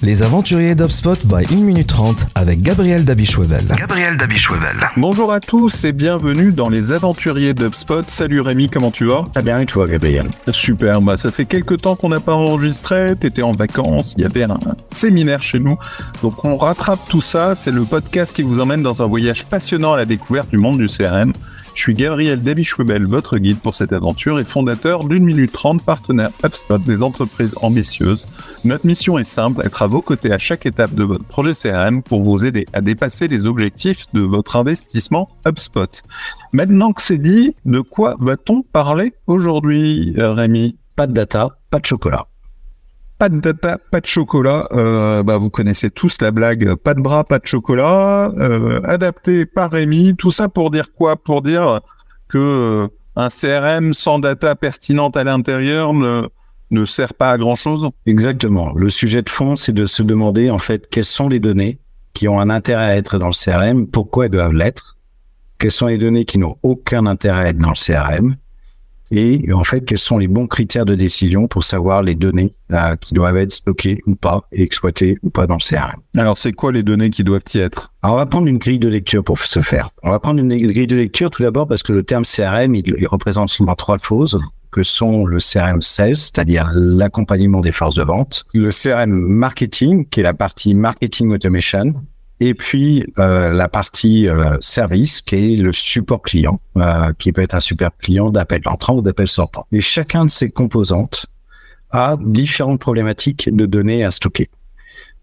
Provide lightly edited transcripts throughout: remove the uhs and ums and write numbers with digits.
Les aventuriers d'HubSpot by 1 minute 30 avec Gabriel Dabichouevel. Bonjour à tous et bienvenue dans les aventuriers d'HubSpot. Salut Rémi, comment tu vas? Très bien, et toi Gabriel? Super, ça fait quelques temps qu'on n'a pas enregistré, t'étais en vacances, il y avait un séminaire chez nous, donc on rattrape tout ça. C'est le podcast qui vous emmène dans un voyage passionnant à la découverte du monde du CRM. Je suis Gabriel Dabichouevel, votre guide pour cette aventure et fondateur d'1 minute 30, partenaire HubSpot des entreprises ambitieuses. Notre mission est simple, être à vos côtés à chaque étape de votre projet CRM pour vous aider à dépasser les objectifs de votre investissement HubSpot. Maintenant que c'est dit, de quoi va-t-on parler aujourd'hui, Rémi? Pas de data, pas de chocolat. Pas de data, pas de chocolat. Vous connaissez tous la blague, pas de bras, pas de chocolat. Adapté par Rémi. Tout ça pour dire quoi? Pour dire que un CRM sans data pertinente à l'intérieur ne sert pas à grand-chose? Exactement. Le sujet de fond, c'est de se demander en fait quelles sont les données qui ont un intérêt à être dans le CRM, pourquoi elles doivent l'être, quelles sont les données qui n'ont aucun intérêt à être dans le CRM, et en fait quels sont les bons critères de décision pour savoir les données qui doivent être stockées ou pas et exploitées ou pas dans le CRM. Alors c'est quoi les données qui doivent y être? Alors on va prendre une grille de lecture pour ce faire. On va prendre une grille de lecture tout d'abord parce que le terme CRM, il représente souvent trois choses, que sont le CRM Sales, c'est-à-dire l'accompagnement des forces de vente, le CRM Marketing, qui est la partie Marketing Automation, et puis la partie Service, qui est le support client, qui peut être un support client d'appel entrant ou d'appel sortant. Et chacun de ces composantes a différentes problématiques de données à stocker.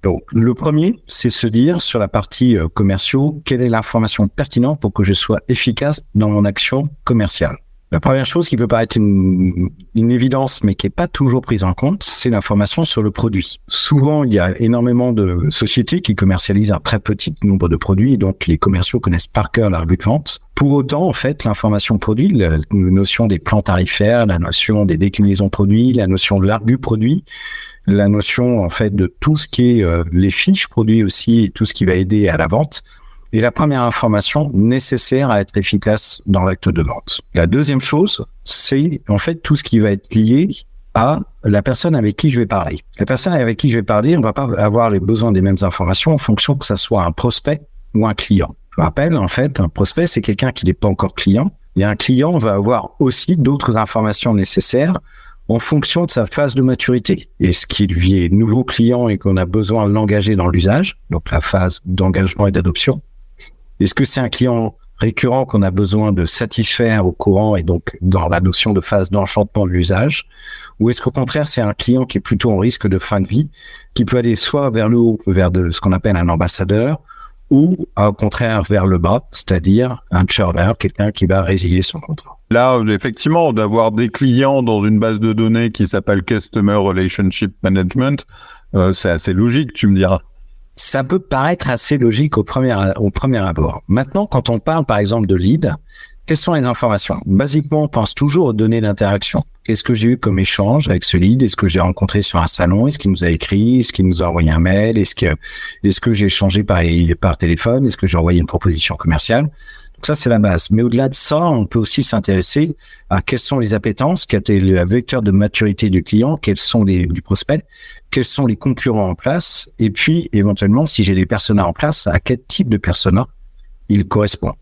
Donc, le premier, c'est se dire sur la partie commerciaux, quelle est l'information pertinente pour que je sois efficace dans mon action commerciale. La première chose qui peut paraître une évidence, mais qui n'est pas toujours prise en compte, c'est l'information sur le produit. Souvent, il y a énormément de sociétés qui commercialisent un très petit nombre de produits, et donc les commerciaux connaissent par cœur l'argument de vente. Pour autant, en fait, l'information produit, la notion des plans tarifaires, la notion des déclinaisons produits, la notion de l'argument produit, la notion en fait de tout ce qui est les fiches produits aussi, et tout ce qui va aider à la vente, et la première information nécessaire à être efficace dans l'acte de vente. La deuxième chose, c'est en fait tout ce qui va être lié à la personne avec qui je vais parler. La personne avec qui je vais parler, on va pas avoir les besoins des mêmes informations en fonction que ça soit un prospect ou un client. Je rappelle, en fait, un prospect, c'est quelqu'un qui n'est pas encore client. Et un client va avoir aussi d'autres informations nécessaires en fonction de sa phase de maturité. Est-ce qu'il est nouveau client et qu'on a besoin de l'engager dans l'usage, donc la phase d'engagement et d'adoption? Est-ce que c'est un client récurrent qu'on a besoin de satisfaire au courant et donc dans la notion de phase d'enchantement de l'usage? Ou est-ce qu'au contraire, c'est un client qui est plutôt en risque de fin de vie, qui peut aller soit vers le haut, vers ce qu'on appelle un ambassadeur, ou au contraire vers le bas, c'est-à-dire un churner, quelqu'un qui va résilier son contrat? Là, effectivement, d'avoir des clients dans une base de données qui s'appelle Customer Relationship Management, c'est assez logique, tu me diras. Ça peut paraître assez logique au premier abord. Maintenant, quand on parle par exemple de lead, quelles sont les informations? Basiquement, on pense toujours aux données d'interaction. Qu'est-ce que j'ai eu comme échange avec ce lead? Est-ce que j'ai rencontré sur un salon? Est-ce qu'il nous a écrit? Est-ce qu'il nous a envoyé un mail? Est-ce que j'ai échangé par téléphone? Est-ce que j'ai envoyé une proposition commerciale? Donc ça, c'est la base. Mais au-delà de ça, on peut aussi s'intéresser à quelles sont les appétences, quel est le vecteur de maturité du client, quels sont du prospect, quels sont les concurrents en place, et puis éventuellement, si j'ai des personas en place, à quel type de persona il correspond.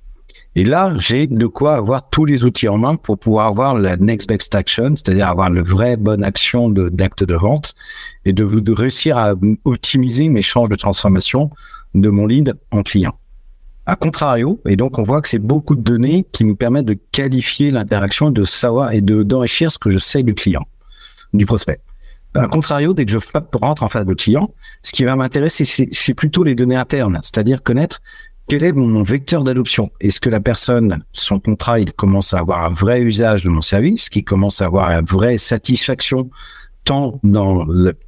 Et là, j'ai de quoi avoir tous les outils en main pour pouvoir avoir la next best action, c'est-à-dire avoir le vrai bonne action d'acte de vente et de réussir à optimiser mes chances de transformation de mon lead en client. A contrario, et donc on voit que c'est beaucoup de données qui nous permettent de qualifier l'interaction, de savoir et d'enrichir ce que je sais du client, du prospect. A contrario, dès que je rentre en face de client, ce qui va m'intéresser, c'est plutôt les données internes, c'est-à-dire connaître quel est mon vecteur d'adoption. Est-ce que la personne, son contrat, il commence à avoir un vrai usage de mon service, qu'il commence à avoir une vraie satisfaction, tant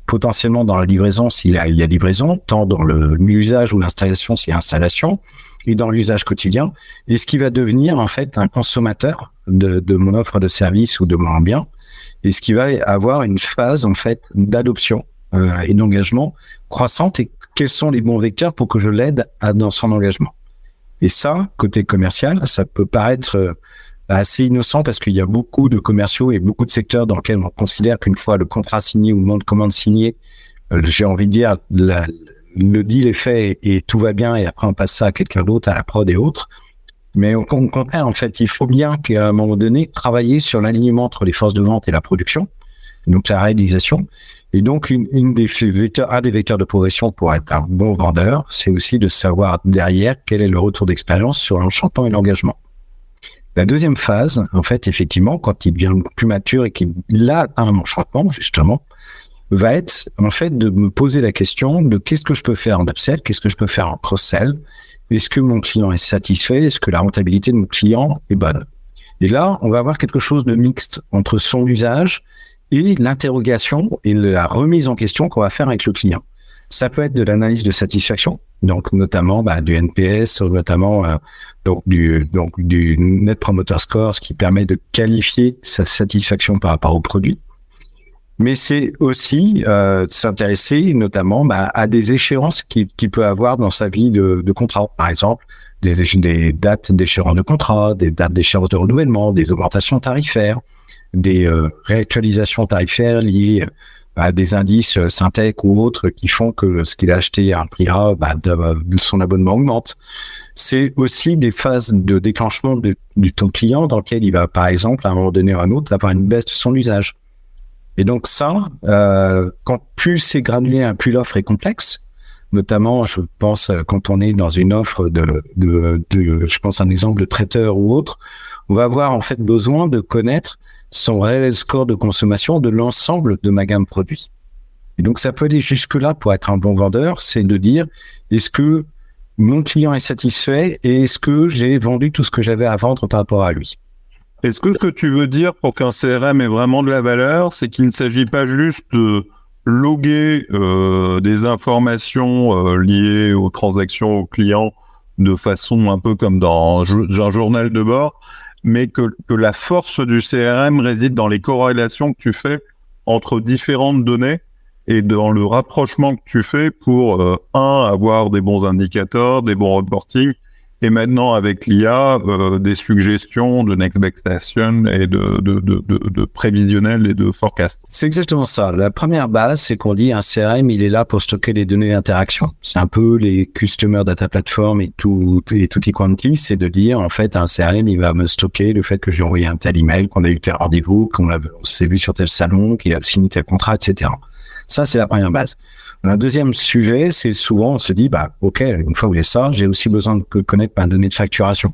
potentiellement dans la livraison s'il y a livraison, tant dans l'usage ou l'installation s'il y a installation, et dans l'usage quotidien, est-ce qu'il va devenir en fait un consommateur de mon offre de service ou de mon bien? Est-ce qu'il va avoir une phase en fait d'adoption et d'engagement croissante, et quels sont les bons vecteurs pour que je l'aide dans son engagement? Et ça, côté commercial, ça peut paraître assez innocent parce qu'il y a beaucoup de commerciaux et beaucoup de secteurs dans lesquels on considère qu'une fois le contrat signé ou le nom de commande signé, j'ai envie de dire, le deal est fait et tout va bien, et après on passe ça à quelqu'un d'autre, à la prod et autres. Mais au contraire, en fait, il faut bien qu'à un moment donné, travailler sur l'alignement entre les forces de vente et la production, donc la réalisation. Et donc, un des vecteurs de progression pour être un bon vendeur, c'est aussi de savoir derrière quel est le retour d'expérience sur l'enchantement et l'engagement. La deuxième phase, en fait, effectivement, quand il devient plus mature et qu'il a un enchantement, justement, va être, en fait, de me poser la question de qu'est-ce que je peux faire en upsell, qu'est-ce que je peux faire en cross-sell, est-ce que mon client est satisfait, est-ce que la rentabilité de mon client est bonne. Et là, on va avoir quelque chose de mixte entre son usage et l'interrogation et la remise en question qu'on va faire avec le client. Ça peut être de l'analyse de satisfaction, donc notamment du NPS, notamment du Net Promoter Score, ce qui permet de qualifier sa satisfaction par rapport au produit. Mais c'est aussi s'intéresser notamment à des échéances qu'il peut avoir dans sa vie de contrat, par exemple des dates d'échéance de contrat, des dates d'échéance de renouvellement, des augmentations tarifaires, des réactualisations tarifaires liées à des indices Syntec ou autres qui font que ce qu'il a acheté à un prix A, son abonnement augmente. C'est aussi des phases de déclenchement du ton client dans lequel il va, par exemple, à un moment donné ou à un autre, avoir une baisse de son usage. Et donc ça, quand plus c'est granulé, plus l'offre est complexe. Notamment, je pense, quand on est dans une offre je pense un exemple de traiteur ou autre, on va avoir en fait besoin de connaître son réel score de consommation de l'ensemble de ma gamme produit. Et donc, ça peut aller jusque-là pour être un bon vendeur, c'est de dire, est-ce que mon client est satisfait et est-ce que j'ai vendu tout ce que j'avais à vendre par rapport à lui? Est-ce que ce que tu veux dire pour qu'un CRM ait vraiment de la valeur, c'est qu'il ne s'agit pas juste de loguer des informations liées aux transactions aux clients de façon un peu comme dans un journal de bord, mais que la force du CRM réside dans les corrélations que tu fais entre différentes données et dans le rapprochement que tu fais pour, avoir des bons indicateurs, des bons reporting, et maintenant avec l'IA, des suggestions de next best action et de prévisionnel et de forecast. C'est exactement ça. La première base, c'est qu'on dit un CRM, il est là pour stocker les données d'interaction. C'est un peu les Customer Data Platform et tutti quanti, c'est de dire, en fait, un CRM, il va me stocker le fait que j'ai envoyé un tel email, qu'on a eu tel rendez-vous, qu'on s'est vu sur tel salon, qu'il a signé tel contrat, etc. Ça, c'est la première base. Un deuxième sujet, c'est souvent, on se dit, OK, une fois que j'ai ça, j'ai aussi besoin de connaître ma donnée de facturation.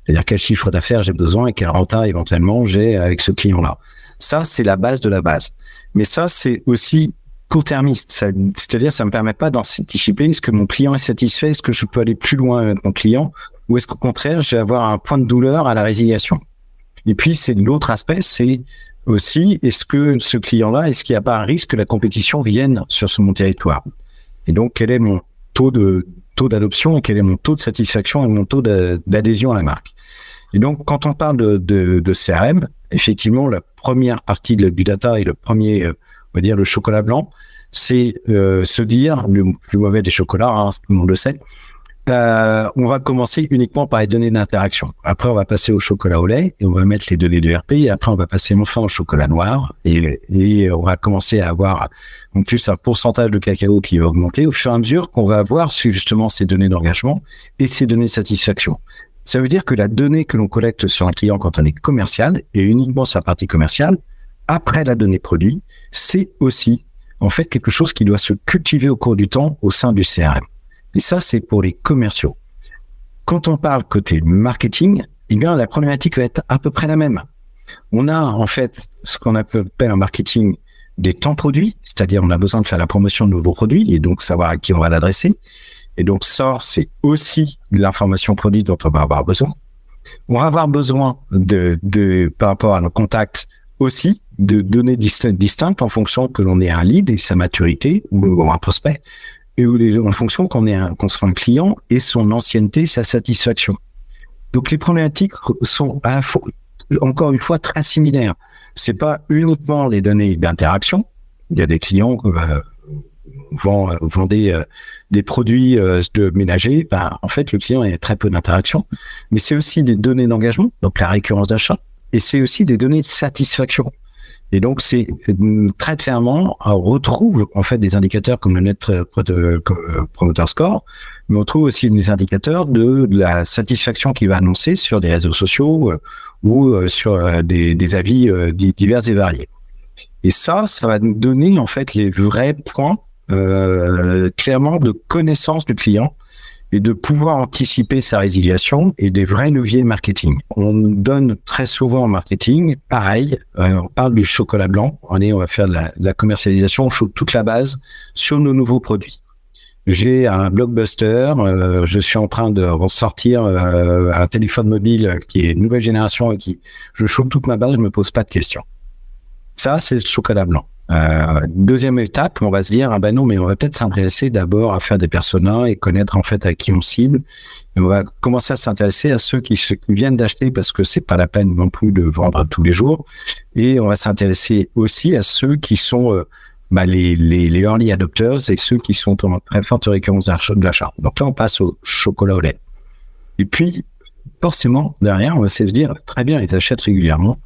C'est-à-dire quel chiffre d'affaires j'ai besoin et quel renta éventuellement j'ai avec ce client-là. Ça, c'est la base de la base. Mais ça, c'est aussi court-termiste. C'est-à-dire, ça me permet pas d'anticiper est-ce que mon client est satisfait, est-ce que je peux aller plus loin avec mon client, ou est-ce qu'au contraire, je vais avoir un point de douleur à la résiliation. Et puis, c'est l'autre aspect, c'est aussi, est-ce que ce client-là, est-ce qu'il n'y a pas un risque que la compétition vienne sur mon territoire? Et donc, quel est mon taux d'adoption et quel est mon taux de satisfaction et mon taux d'adhésion à la marque? Et donc, quand on parle de CRM, effectivement, la première partie du data et le premier, on va dire, le chocolat blanc, c'est se dire, le plus mauvais des chocolats, tout le monde le sait, on va commencer uniquement par les données d'interaction. Après, on va passer au chocolat au lait et on va mettre les données de RP. Et après, on va passer enfin au chocolat noir et on va commencer à avoir en plus un pourcentage de cacao qui va augmenter au fur et à mesure qu'on va avoir justement ces données d'engagement et ces données de satisfaction. Ça veut dire que la donnée que l'on collecte sur un client quand on est commercial et uniquement sur la partie commerciale, après la donnée produit, c'est aussi en fait quelque chose qui doit se cultiver au cours du temps au sein du CRM. Et ça, c'est pour les commerciaux. Quand on parle côté marketing, eh bien, la problématique va être à peu près la même. On a, en fait, ce qu'on appelle un marketing des temps produits, c'est-à-dire on a besoin de faire la promotion de nouveaux produits et donc savoir à qui on va l'adresser. Et donc ça, c'est aussi de l'information produit dont on va avoir besoin. On va avoir besoin par rapport à nos contacts aussi, de données distinctes en fonction que l'on ait un lead et sa maturité ou un prospect. Et en fonction qu'on soit un client et son ancienneté, sa satisfaction. Donc les problématiques sont à la fois, encore une fois, très similaires. C'est pas uniquement les données d'interaction. Il y a des clients qui vendent des produits de ménager. En fait, le client a très peu d'interaction. Mais c'est aussi des données d'engagement, donc la récurrence d'achat. Et c'est aussi des données de satisfaction. Et donc, c'est très clairement, on retrouve en fait des indicateurs comme le Net Promoter Score, mais on trouve aussi des indicateurs de la satisfaction qu'il va annoncer sur des réseaux sociaux ou sur des avis divers et variés. Et ça va nous donner en fait les vrais points clairement de connaissance du client et de pouvoir anticiper sa résiliation et des vrais leviers marketing. On donne très souvent en marketing, pareil, on parle du chocolat blanc, on va faire de la commercialisation, on chauffe toute la base sur nos nouveaux produits. J'ai un blockbuster, je suis en train de ressortir un téléphone mobile qui est nouvelle génération et je chauffe toute ma base, je me pose pas de questions. Ça, c'est le chocolat blanc. Deuxième étape, on va se dire, non, mais on va peut-être s'intéresser d'abord à faire des personas et connaître en fait à qui on cible. Et on va commencer à s'intéresser à ceux qui viennent d'acheter parce que c'est pas la peine non plus de vendre tous les jours. Et on va s'intéresser aussi à ceux qui sont les early adopters et ceux qui sont en très forte récurrence d'achat. Donc là, on passe au chocolat au lait. Et puis, forcément, derrière, on va se dire, très bien, ils achètent régulièrement.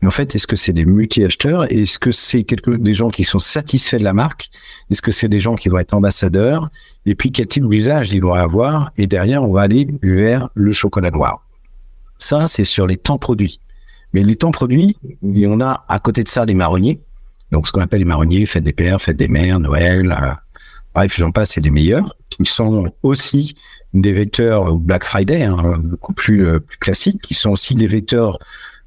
Mais en fait, est-ce que c'est des multi-acheteurs? Est-ce que c'est des gens qui sont satisfaits de la marque? Est-ce que c'est des gens qui vont être ambassadeurs? Et puis, quel type d'usage ils vont avoir? Et derrière, on va aller vers le chocolat noir. Ça, c'est sur les temps produits. Mais les temps produits, on a à côté de ça les marronniers. Donc, ce qu'on appelle les marronniers, fête des pères, fête des mères, Noël, bref, j'en passe, c'est des meilleurs, qui sont aussi des vecteurs Black Friday, beaucoup plus classiques, qui sont aussi des vecteurs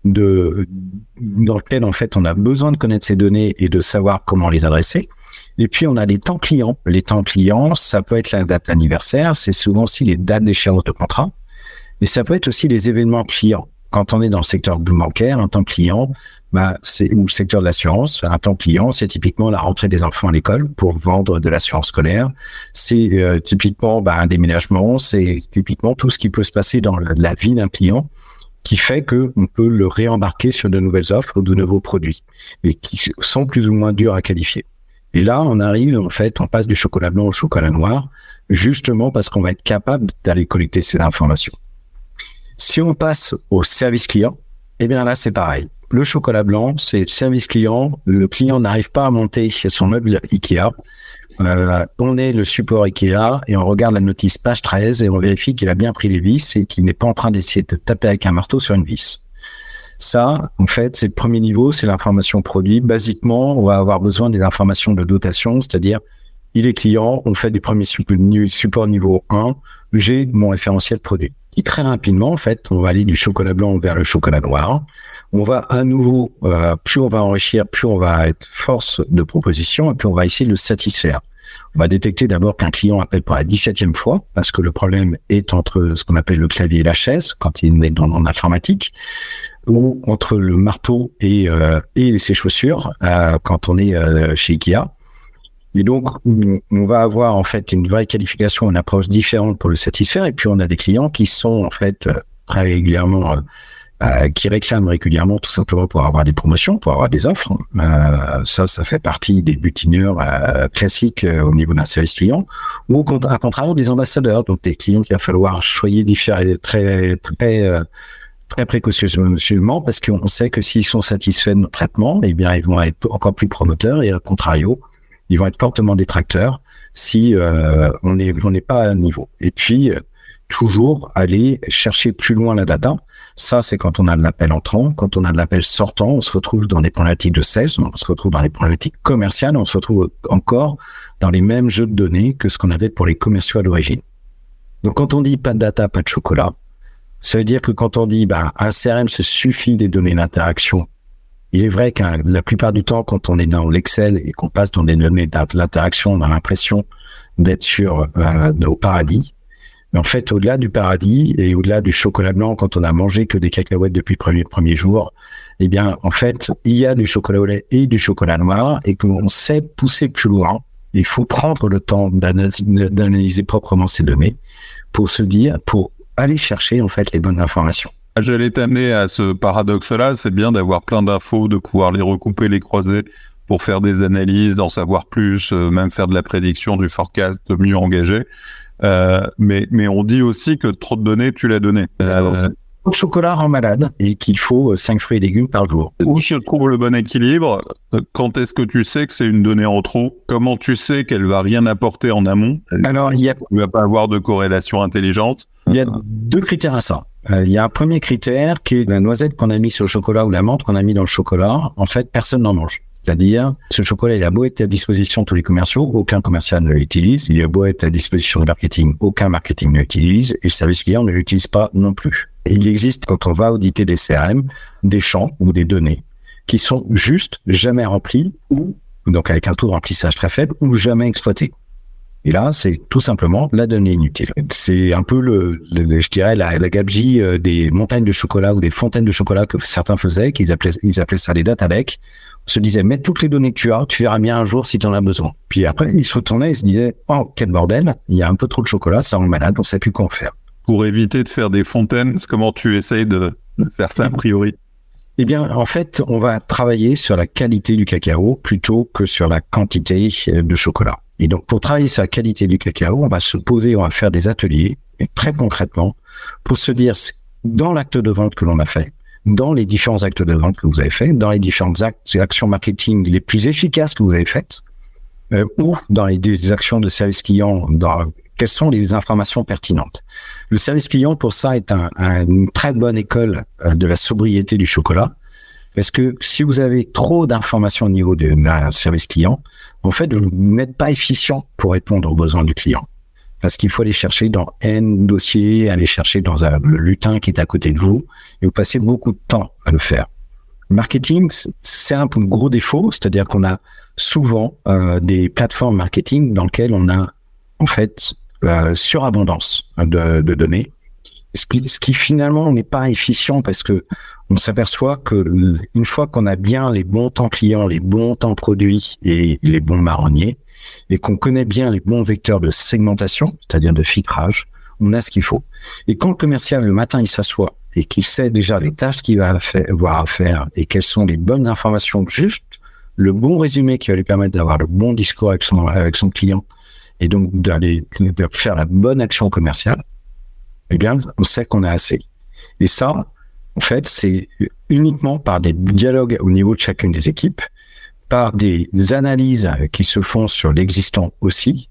dans lequel en fait on a besoin de connaître ces données et de savoir comment les adresser. Et puis on a les temps clients. Les temps clients, ça peut être la date anniversaire, c'est souvent aussi les dates d'échéance de contrat, mais ça peut être aussi les événements clients. Quand on est dans le secteur bancaire, un temps client, c'est ou le secteur de l'assurance, un temps client, c'est typiquement la rentrée des enfants à l'école pour vendre de l'assurance scolaire. C'est typiquement un déménagement, c'est typiquement tout ce qui peut se passer dans la vie d'un client, qui fait qu'on peut le réembarquer sur de nouvelles offres ou de nouveaux produits, et qui sont plus ou moins durs à qualifier. Et là, on arrive, en fait, on passe du chocolat blanc au chocolat noir, justement parce qu'on va être capable d'aller collecter ces informations. Si on passe au service client, eh bien là, c'est pareil. Le chocolat blanc, c'est le service client. Le client n'arrive pas à monter son meuble Ikea. On est le support Ikea et on regarde la notice page 13 et on vérifie qu'il a bien pris les vis et qu'il n'est pas en train d'essayer de taper avec un marteau sur une vis. Ça, en fait, c'est le premier niveau, c'est l'information produit. Basiquement, on va avoir besoin des informations de dotation, c'est-à-dire, il est client, on fait du premier support niveau 1, j'ai mon référentiel produit. Et très rapidement, en fait, on va aller du chocolat blanc vers le chocolat noir. On va à nouveau, plus on va enrichir, plus on va être force de proposition et puis on va essayer de le satisfaire. On va détecter d'abord qu'un client appelle pour la 17e fois parce que le problème est entre ce qu'on appelle le clavier et la chaise quand il est dans l'informatique, ou entre le marteau et ses chaussures quand on est chez Ikea. Et donc, on va avoir en fait une vraie qualification, une approche différente pour le satisfaire. Et puis, on a des clients qui sont en fait très régulièrement, qui réclament régulièrement tout simplement pour avoir des promotions, pour avoir des offres. Ça fait partie des butineurs classiques au niveau d'un service client. Ou à contrario, des ambassadeurs, donc des clients qu'il va falloir choyer très précautionneusement parce qu'on sait que s'ils sont satisfaits de notre traitement, eh bien, ils vont être encore plus promoteurs et à contrario, ils vont être fortement détracteurs si on n'est pas à niveau. Et puis, toujours aller chercher plus loin la data. Ça, c'est quand on a de l'appel entrant. Quand on a de l'appel sortant, on se retrouve dans des problématiques de sales, on se retrouve dans les problématiques commerciales, on se retrouve encore dans les mêmes jeux de données que ce qu'on avait pour les commerciaux à l'origine. Donc, quand on dit pas de data, pas de chocolat, ça veut dire que quand on dit un CRM se suffit des données d'interaction, il est vrai que la plupart du temps, quand on est dans l'Excel et qu'on passe dans des données de l'interaction, on a l'impression d'être au paradis. Mais en fait, au-delà du paradis et au-delà du chocolat blanc, quand on a mangé que des cacahuètes depuis le premier jour, eh bien, en fait, il y a du chocolat au lait et du chocolat noir et qu'on sait pousser plus loin. Il faut prendre le temps d'analyser proprement ces données pour aller chercher, en fait, les bonnes informations. J'allais t'amener à ce paradoxe-là, c'est bien d'avoir plein d'infos, de pouvoir les recouper, les croiser pour faire des analyses, d'en savoir plus, même faire de la prédiction, du forecast mieux engagé. Mais on dit aussi que trop de données, tu l'as donné. Le chocolat rend malade et qu'il faut 5 fruits et légumes par jour. Où se trouve le bon équilibre? Quand est-ce que tu sais que c'est une donnée en trop? Comment tu sais qu'elle va rien apporter en amont? Alors, il ne va pas avoir de corrélation intelligente. y a 2 critères à ça. Il y a un premier critère qui est la noisette qu'on a mis sur le chocolat ou la menthe qu'on a mis dans le chocolat. En fait, personne n'en mange. C'est-à-dire, ce chocolat, il a beau être à disposition de tous les commerciaux, aucun commercial ne l'utilise. Il a beau être à disposition du marketing, aucun marketing ne l'utilise. Et le service client ne l'utilise pas non plus. Et il existe, quand on va auditer des CRM, des champs ou des données qui sont juste jamais remplis ou, donc avec un taux de remplissage très faible, ou jamais exploités. Et là, c'est tout simplement la donnée inutile. C'est un peu je dirais, la gabegie des montagnes de chocolat ou des fontaines de chocolat que certains faisaient, ils appelaient ça des data lakes. On se disait, mets toutes les données que tu verras bien un jour si tu en as besoin. Puis après, ils se retournaient et se disaient, oh, quel bordel, il y a un peu trop de chocolat, ça rend malade, on ne sait plus quoi en faire. Pour éviter de faire des fontaines, comment tu essayes de faire ça a priori? Eh bien, en fait, on va travailler sur la qualité du cacao plutôt que sur la quantité de chocolat. Et donc, pour travailler sur la qualité du cacao, on va se poser, on va faire des ateliers, et très concrètement, pour se dire, dans l'acte de vente que l'on a fait, dans les différents actes de vente que vous avez fait, dans les différentes actions marketing les plus efficaces que vous avez faites, ou dans les actions de service client, quelles sont les informations pertinentes. Le service client, pour ça, est une très bonne école de la sobriété du chocolat, parce que si vous avez trop d'informations au niveau d'un service client, en fait, vous n'êtes pas efficient pour répondre aux besoins du client. Parce qu'il faut aller chercher dans N dossiers, aller chercher dans le lutin qui est à côté de vous, et vous passez beaucoup de temps à le faire. Le marketing, c'est un gros défaut, c'est-à-dire qu'on a souvent des plateformes marketing dans lesquelles on a en fait surabondance de données, ce qui finalement n'est pas efficient parce que on s'aperçoit que une fois qu'on a bien les bons temps clients, les bons temps produits et les bons marronniers, et qu'on connaît bien les bons vecteurs de segmentation, c'est-à-dire de filtrage, on a ce qu'il faut. Et quand le commercial, le matin, il s'assoit et qu'il sait déjà les tâches qu'il va avoir à faire et quelles sont les bonnes informations, juste le bon résumé qui va lui permettre d'avoir le bon discours avec son client et donc de faire la bonne action commerciale, eh bien, on sait qu'on a assez. Et ça, en fait, c'est uniquement par des dialogues au niveau de chacune des équipes, par des analyses qui se font sur l'existant aussi,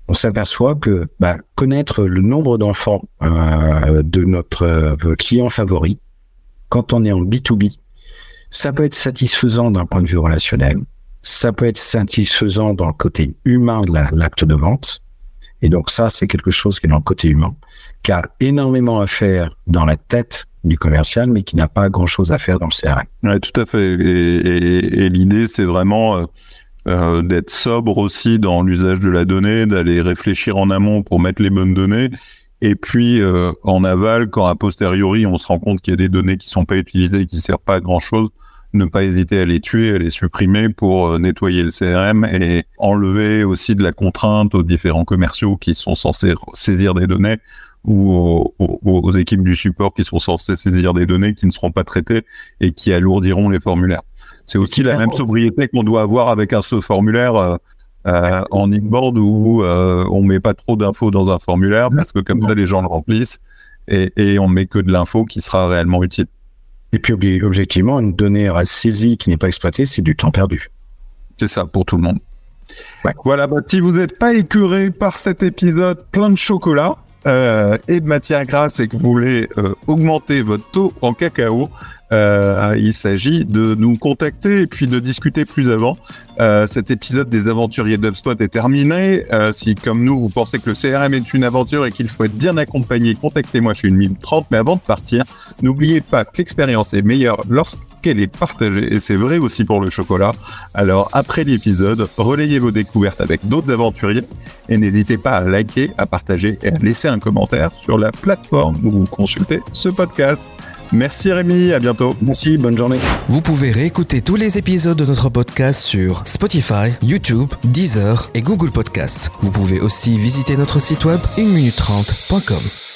on s'aperçoit que connaître le nombre d'enfants de notre client favori, quand on est en B2B, ça peut être satisfaisant d'un point de vue relationnel, ça peut être satisfaisant dans le côté humain de l'acte de vente, et donc ça, c'est quelque chose qui est dans le côté humain, qui a énormément à faire dans la tête du commercial, mais qui n'a pas grand-chose à faire dans le CRM. Ouais, tout à fait. Et l'idée, c'est vraiment d'être sobre aussi dans l'usage de la donnée, d'aller réfléchir en amont pour mettre les bonnes données. Et puis, en aval, quand a posteriori, on se rend compte qu'il y a des données qui sont pas utilisées et qui servent pas à grand-chose, ne pas hésiter à les tuer, à les supprimer pour nettoyer le CRM et enlever aussi de la contrainte aux différents commerciaux qui sont censés saisir des données ou aux équipes du support qui sont censées saisir des données qui ne seront pas traitées et qui alourdiront les formulaires. C'est aussi la même sobriété qu'on doit avoir avec ce formulaire en inboard où on met pas trop d'infos dans un formulaire parce que comme ça les gens le remplissent et on met que de l'info qui sera réellement utile. Et puis objectivement, une donnée saisie qui n'est pas exploitée, c'est du temps perdu. C'est ça pour tout le monde. Ouais. Voilà, si vous n'êtes pas écœuré par cet épisode plein de chocolat et de matière grasse et que vous voulez augmenter votre taux en cacao, il s'agit de nous contacter et puis de discuter plus avant. Cet épisode des aventuriers d'HubSpot est terminé. Si, comme nous, vous pensez que le CRM est une aventure et qu'il faut être bien accompagné, contactez-moi chez 1 minute 30. Mais avant de partir, n'oubliez pas que l'expérience est meilleure lorsqu'elle est partagée. Et c'est vrai aussi pour le chocolat. Alors, après l'épisode, relayez vos découvertes avec d'autres aventuriers. Et n'hésitez pas à liker, à partager et à laisser un commentaire sur la plateforme où vous consultez ce podcast. Merci Rémi, à bientôt. Merci, bonne journée. Vous pouvez réécouter tous les épisodes de notre podcast sur Spotify, YouTube, Deezer et Google Podcast. Vous pouvez aussi visiter notre site web 1minute30.com.